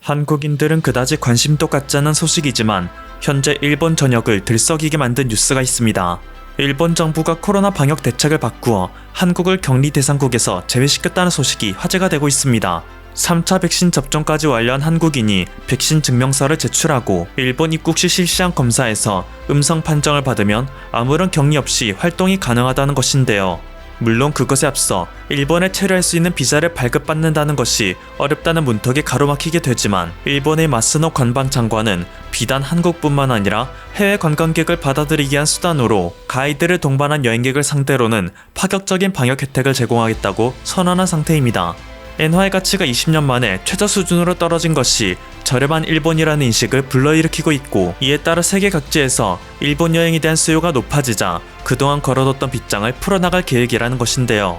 한국인들은 그다지 관심도 갖지 않은 소식이지만 현재 일본 전역을 들썩이게 만든 뉴스가 있습니다. 일본 정부가 코로나 방역 대책을 바꾸어 한국을 격리 대상국에서 제외시켰다는 소식이 화제가 되고 있습니다. 3차 백신 접종까지 완료한 한국인이 백신 증명서를 제출하고 일본 입국 시 실시한 검사에서 음성 판정을 받으면 아무런 격리 없이 활동이 가능하다는 것인데요. 물론 그것에 앞서 일본에 체류할 수 있는 비자를 발급받는다는 것이 어렵다는 문턱이 가로막히게 되지만 일본의 마스노 관방장관은 비단 한국뿐만 아니라 해외 관광객을 받아들이기 위한 수단으로 가이드를 동반한 여행객을 상대로는 파격적인 방역 혜택을 제공하겠다고 선언한 상태입니다. 엔화의 가치가 20년 만에 최저 수준으로 떨어진 것이 저렴한 일본이라는 인식을 불러일으키고 있고, 이에 따라 세계 각지에서 일본 여행에 대한 수요가 높아지자 그동안 걸어뒀던 빗장을 풀어나갈 계획이라는 것인데요.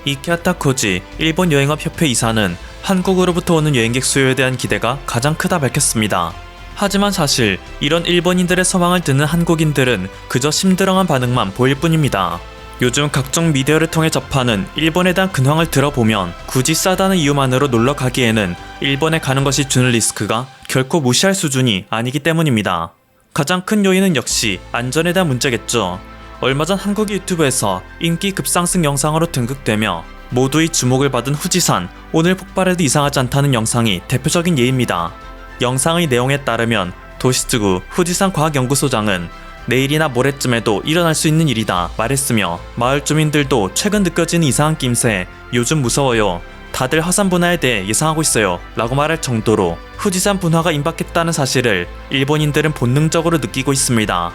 이케아타 코지 일본 여행업협회 이사는 한국으로부터 오는 여행객 수요에 대한 기대가 가장 크다 밝혔습니다. 하지만 사실 이런 일본인들의 소망을 듣는 한국인들은 그저 심드렁한 반응만 보일 뿐입니다. 요즘 각종 미디어를 통해 접하는 일본에 대한 근황을 들어보면 굳이 싸다는 이유만으로 놀러 가기에는 일본에 가는 것이 주는 리스크가 결코 무시할 수준이 아니기 때문입니다. 가장 큰 요인은 역시 안전에 대한 문제겠죠. 얼마 전 한국 유튜브에서 인기 급상승 영상으로 등극되며 모두의 주목을 받은 후지산 오늘 폭발해도 이상하지 않다는 영상이 대표적인 예입니다. 영상의 내용에 따르면 도시츠구 후지산 과학연구소장은 내일이나 모레쯤에도 일어날 수 있는 일이다 말했으며, 마을 주민들도 최근 느껴지는 이상한 낌새 요즘 무서워요, 다들 화산 분화에 대해 예상하고 있어요 라고 말할 정도로 후지산 분화가 임박했다는 사실을 일본인들은 본능적으로 느끼고 있습니다.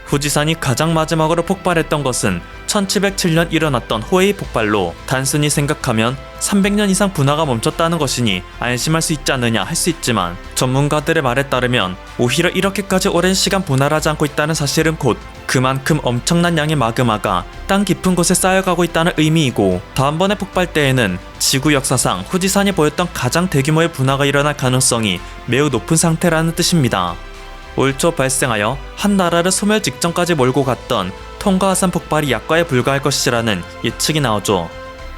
후지산이 가장 마지막으로 폭발했던 것은 1707년 일어났던 호에이 폭발로 단순히 생각하면 300년 이상 분화가 멈췄다는 것이니 안심할 수 있지 않느냐 할 수 있지만, 전문가들의 말에 따르면 오히려 이렇게까지 오랜 시간 분할하지 않고 있다는 사실은 곧 그만큼 엄청난 양의 마그마가 땅 깊은 곳에 쌓여가고 있다는 의미이고, 다음번의 폭발 때에는 지구 역사상 후지산이 보였던 가장 대규모의 분화가 일어날 가능성이 매우 높은 상태라는 뜻입니다. 올 초 발생하여 한 나라를 소멸 직전까지 몰고 갔던 통가 화산 폭발이 약과에 불과할 것이라는 예측이 나오죠.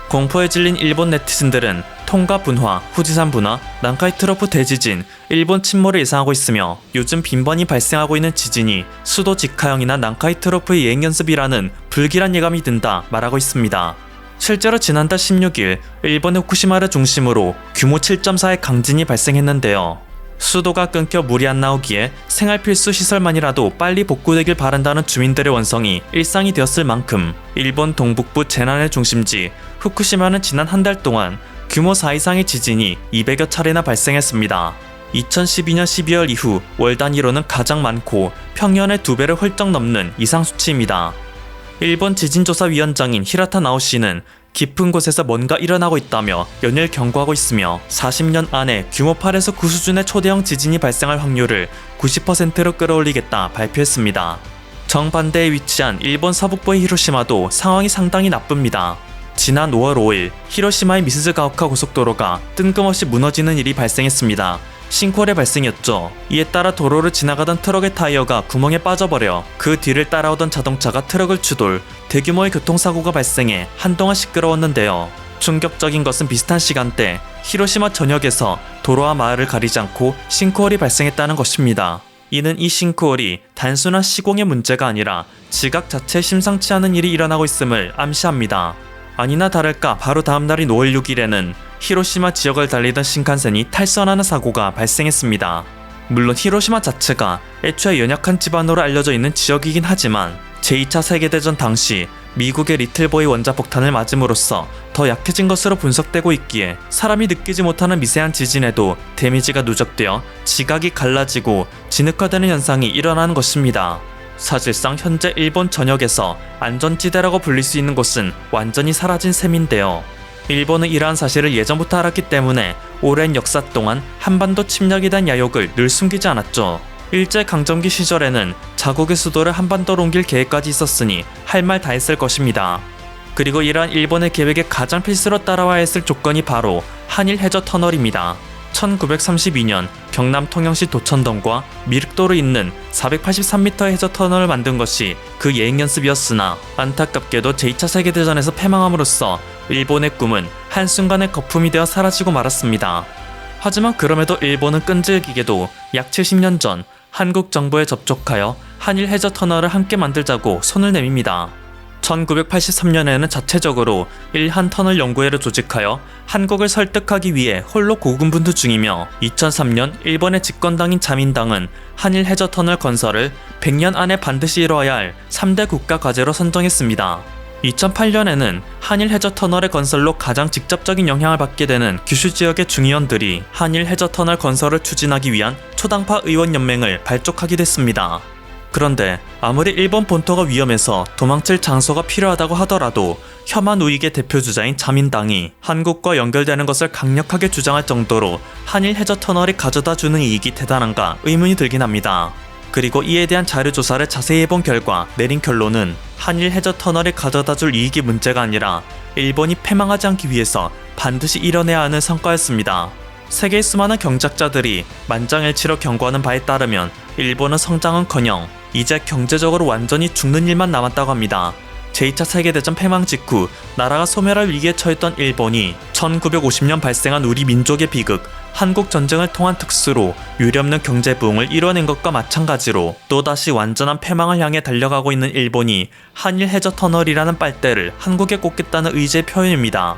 공포에 질린 일본 네티즌들은 통가 분화, 후지산 분화, 난카이 트로프 대지진, 일본 침몰을 예상하고 있으며, 요즘 빈번히 발생하고 있는 지진이 수도 직하형이나 난카이 트로프의 예행 연습이라는 불길한 예감이 든다 말하고 있습니다. 실제로 지난달 16일 일본의 후쿠시마를 중심으로 규모 7.4의 강진이 발생했는데요. 수도가 끊겨 물이 안 나오기에 생활 필수 시설만이라도 빨리 복구되길 바란다는 주민들의 원성이 일상이 되었을 만큼 일본 동북부 재난의 중심지 후쿠시마는 지난 한 달 동안 규모 4 이상의 지진이 200여 차례나 발생했습니다. 2012년 12월 이후 월 단위로는 가장 많고 평년의 2배를 훌쩍 넘는 이상 수치입니다. 일본 지진조사위원장인 히라타 나오시는 깊은 곳에서 뭔가 일어나고 있다며 연일 경고하고 있으며, 40년 안에 규모 8에서 9 수준의 초대형 지진이 발생할 확률을 90%로 끌어올리겠다 발표했습니다. 정반대에 위치한 일본 서북부의 히로시마도 상황이 상당히 나쁩니다. 지난 5월 5일 히로시마의 미스즈가오카 고속도로가 뜬금없이 무너지는 일이 발생했습니다. 싱크홀의 발생이었죠. 이에 따라 도로를 지나가던 트럭의 타이어가 구멍에 빠져버려 그 뒤를 따라오던 자동차가 트럭을 추돌 대규모의 교통사고가 발생해 한동안 시끄러웠는데요. 충격적인 것은 비슷한 시간대 히로시마 전역에서 도로와 마을을 가리지 않고 싱크홀이 발생했다는 것입니다. 이는 이 싱크홀이 단순한 시공의 문제가 아니라 지각 자체에 심상치 않은 일이 일어나고 있음을 암시합니다. 아니나 다를까 바로 다음날인 5월 6일에는 히로시마 지역을 달리던 신칸센이 탈선하는 사고가 발생했습니다. 물론 히로시마 자체가 애초에 연약한 지반으로 알려져 있는 지역이긴 하지만 제2차 세계대전 당시 미국의 리틀보이 원자폭탄을 맞음으로써 더 약해진 것으로 분석되고 있기에 사람이 느끼지 못하는 미세한 지진에도 데미지가 누적되어 지각이 갈라지고 진흙화되는 현상이 일어나는 것입니다. 사실상 현재 일본 전역에서 안전지대라고 불릴 수 있는 곳은 완전히 사라진 셈인데요. 일본은 이러한 사실을 예전부터 알았기 때문에 오랜 역사 동안 한반도 침략에 대한 야욕을 늘 숨기지 않았죠. 일제강점기 시절에는 자국의 수도를 한반도로 옮길 계획까지 있었으니 할 말 다 했을 것입니다. 그리고 이러한 일본의 계획에 가장 필수로 따라와야 했을 조건이 바로 한일 해저 터널입니다. 1932년 경남 통영시 도천동과 미륵도로 잇는 483m의 해저 터널을 만든 것이 그 예행 연습이었으나, 안타깝게도 제2차 세계대전에서 패망함으로써 일본의 꿈은 한순간에 거품이 되어 사라지고 말았습니다. 하지만 그럼에도 일본은 끈질기게도 약 70년 전 한국 정부에 접촉하여 한일 해저 터널을 함께 만들자고 손을 내밉니다. 1983년에는 자체적으로 일한 터널 연구회를 조직하여 한국을 설득하기 위해 홀로 고군분투 중이며 2003년 일본의 집권당인 자민당은 한일 해저 터널 건설을 100년 안에 반드시 이루어야 할 3대 국가 과제로 선정했습니다. 2008년에는 한일 해저 터널의 건설로 가장 직접적인 영향을 받게 되는 규슈 지역의 중의원들이 한일 해저 터널 건설을 추진하기 위한 초당파 의원연맹을 발족하게 됐습니다. 그런데 아무리 일본 본토가 위험해서 도망칠 장소가 필요하다고 하더라도 혐한 우익의 대표주자인 자민당이 한국과 연결되는 것을 강력하게 주장할 정도로 한일 해저 터널이 가져다주는 이익이 대단한가 의문이 들긴 합니다. 그리고 이에 대한 자료조사를 자세히 해본 결과 내린 결론은 한일 해저 터널이 가져다줄 이익이 문제가 아니라 일본이 패망하지 않기 위해서 반드시 이뤄내야 하는 성과였습니다. 세계의 수많은 경제학자들이 만장일치로 경고하는 바에 따르면 일본은 성장은커녕 이제 경제적으로 완전히 죽는 일만 남았다고 합니다. 제2차 세계대전 패망 직후 나라가 소멸할 위기에 처했던 일본이 1950년 발생한 우리 민족의 비극 한국전쟁을 통한 특수로 유례없는 경제부흥을 이뤄낸 것과 마찬가지로 또다시 완전한 패망을 향해 달려가고 있는 일본이 한일 해저 터널이라는 빨대를 한국에 꽂겠다는 의지의 표현입니다.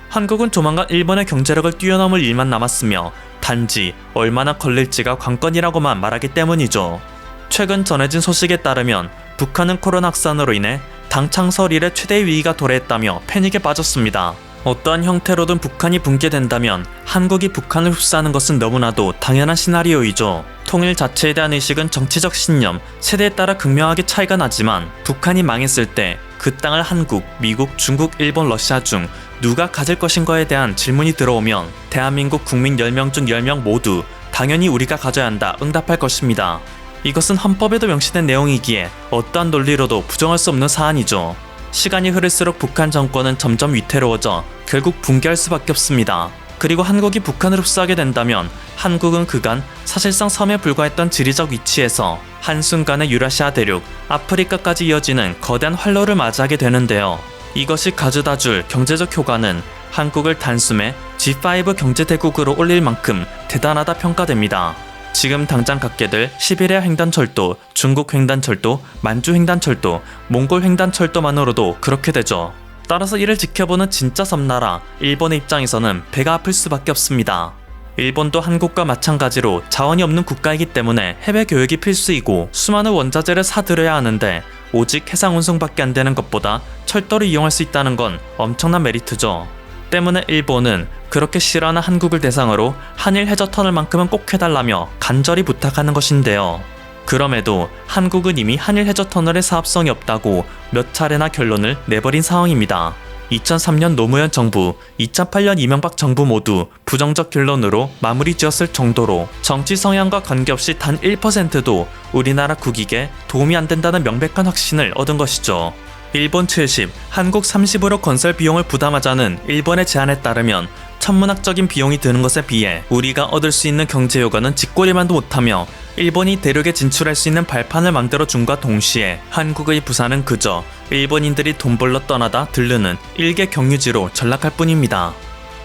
한국은 조만간 일본의 경제력을 뛰어넘을 일만 남았으며 단지 얼마나 걸릴지가 관건이라고만 말하기 때문이죠. 최근 전해진 소식에 따르면 북한은 코로나 확산으로 인해 당 창설 이래 최대의 위기가 도래했다며 패닉에 빠졌습니다. 어떠한 형태로든 북한이 붕괴된다면 한국이 북한을 흡수하는 것은 너무나도 당연한 시나리오이죠. 통일 자체에 대한 의식은 정치적 신념, 세대에 따라 극명하게 차이가 나지만 북한이 망했을 때 그 땅을 한국, 미국, 중국, 일본, 러시아 중 누가 가질 것인가에 대한 질문이 들어오면 대한민국 국민 10명 중 10명 모두 당연히 우리가 가져야 한다 응답할 것입니다. 이것은 헌법에도 명시된 내용이기에 어떠한 논리로도 부정할 수 없는 사안이죠. 시간이 흐를수록 북한 정권은 점점 위태로워져 결국 붕괴할 수밖에 없습니다. 그리고 한국이 북한을 흡수하게 된다면 한국은 그간 사실상 섬에 불과했던 지리적 위치에서 한순간에 유라시아 대륙, 아프리카까지 이어지는 거대한 활로를 맞이하게 되는데요. 이것이 가져다줄 경제적 효과는 한국을 단숨에 G5 경제대국으로 올릴 만큼 대단하다 평가됩니다. 지금 당장 갖게 될 시베리아 횡단철도, 중국 횡단철도, 만주 횡단철도, 몽골 횡단철도만으로도 그렇게 되죠. 따라서 이를 지켜보는 진짜 섬나라 일본의 입장에서는 배가 아플 수밖에 없습니다. 일본도 한국과 마찬가지로 자원이 없는 국가이기 때문에 해외 교육이 필수이고 수많은 원자재를 사들여야 하는데 오직 해상 운송밖에 안 되는 것보다 철도를 이용할 수 있다는 건 엄청난 메리트죠. 때문에 일본은 그렇게 싫어하는 한국을 대상으로 한일 해저 터널만큼은 꼭 해달라며 간절히 부탁하는 것인데요. 그럼에도 한국은 이미 한일 해저 터널의 사업성이 없다고 몇 차례나 결론을 내버린 상황입니다. 2003년 노무현 정부, 2008년 이명박 정부 모두 부정적 결론으로 마무리 지었을 정도로 정치 성향과 관계없이 단 1%도 우리나라 국익에 도움이 안 된다는 명백한 확신을 얻은 것이죠. 일본 70, 한국 30으로 건설 비용을 부담하자는 일본의 제안에 따르면 천문학적인 비용이 드는 것에 비해 우리가 얻을 수 있는 경제 효과는 쥐꼬리만도 못하며 일본이 대륙에 진출할 수 있는 발판을 만들어 준과 동시에 한국의 부산은 그저 일본인들이 돈 벌러 떠나다 들르는 일개 경유지로 전락할 뿐입니다.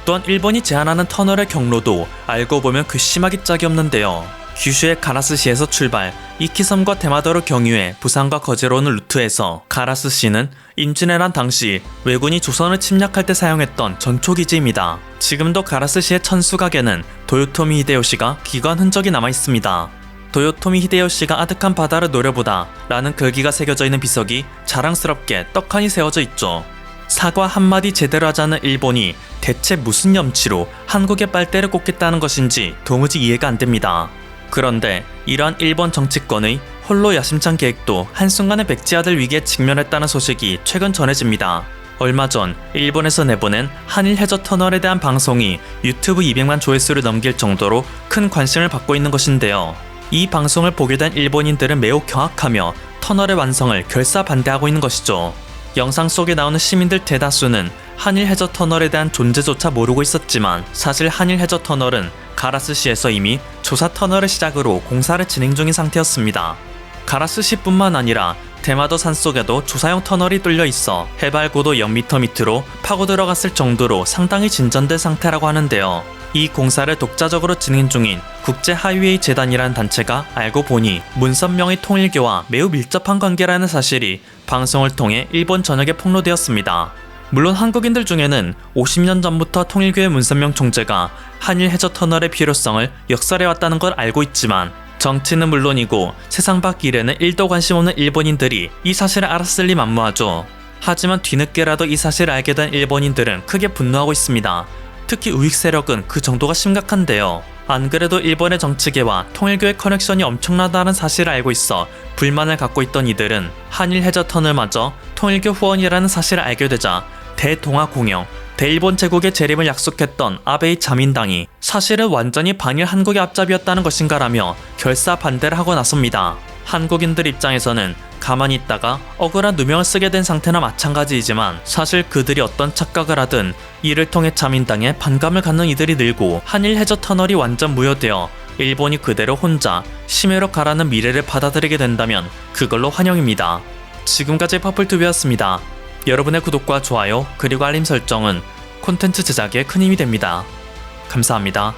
또한 일본이 제안하는 터널의 경로도 알고 보면 괘씸하기 짝이 없는데요. 규슈의 가라스시에서 출발, 이키섬과 대마도를 경유해 부산과 거제로 오는 루트에서 가라스시는 임진왜란 당시 왜군이 조선을 침략할 때 사용했던 전초기지입니다. 지금도 가라스시의 천수각에는 도요토미 히데요시가 기거한 흔적이 남아있습니다. 도요토미 히데요시가 아득한 바다를 노려보다 라는 글귀가 새겨져 있는 비석이 자랑스럽게 떡하니 세워져 있죠. 사과 한마디 제대로 하자는 일본이 대체 무슨 염치로 한국의 빨대를 꽂겠다는 것인지 도무지 이해가 안 됩니다. 그런데 이러한 일본 정치권의 홀로 야심찬 계획도 한순간에 백지화될 위기에 직면했다는 소식이 최근 전해집니다. 얼마 전 일본에서 내보낸 한일 해저 터널에 대한 방송이 유튜브 200만 조회수를 넘길 정도로 큰 관심을 받고 있는 것인데요. 이 방송을 보게 된 일본인들은 매우 경악하며 터널의 완성을 결사 반대하고 있는 것이죠. 영상 속에 나오는 시민들 대다수는 한일 해저 터널에 대한 존재조차 모르고 있었지만 사실 한일 해저 터널은 가라스시에서 이미 조사 터널을 시작으로 공사를 진행 중인 상태였습니다. 가라스시뿐만 아니라 대마도 산속에도 조사용 터널이 뚫려 있어 해발 고도 0m 밑으로 파고 들어갔을 정도로 상당히 진전된 상태라고 하는데요. 이 공사를 독자적으로 진행 중인 국제하이웨이 재단이라는 단체가 알고 보니 문선명의 통일교와 매우 밀접한 관계라는 사실이 방송을 통해 일본 전역에 폭로되었습니다. 물론 한국인들 중에는 50년 전부터 통일교의 문선명 총재가 한일 해저 터널의 필요성을 역설해왔다는 걸 알고 있지만 정치는 물론이고 세상 밖 일에는 1도 관심 없는 일본인들이 이 사실을 알았을 리 만무하죠. 하지만 뒤늦게라도 이 사실을 알게 된 일본인들은 크게 분노하고 있습니다. 특히 우익 세력은 그 정도가 심각한데요. 안 그래도 일본의 정치계와 통일교의 커넥션이 엄청나다는 사실을 알고 있어 불만을 갖고 있던 이들은 한일 해저 터널마저 통일교 후원이라는 사실을 알게 되자 대동아공영, 대일본 제국의 재림을 약속했던 아베의 자민당이 사실은 완전히 반일 한국의 앞잡이였다는 것인가라며 결사 반대를 하고 나섭니다. 한국인들 입장에서는 가만히 있다가 억울한 누명을 쓰게 된 상태나 마찬가지이지만 사실 그들이 어떤 착각을 하든 이를 통해 자민당에 반감을 갖는 이들이 늘고 한일 해저 터널이 완전 무효되어 일본이 그대로 혼자 심해로 가라는 미래를 받아들이게 된다면 그걸로 환영입니다. 지금까지 퍼플투비였습니다. 여러분의 구독과 좋아요 그리고 알림 설정은 콘텐츠 제작에 큰 힘이 됩니다. 감사합니다.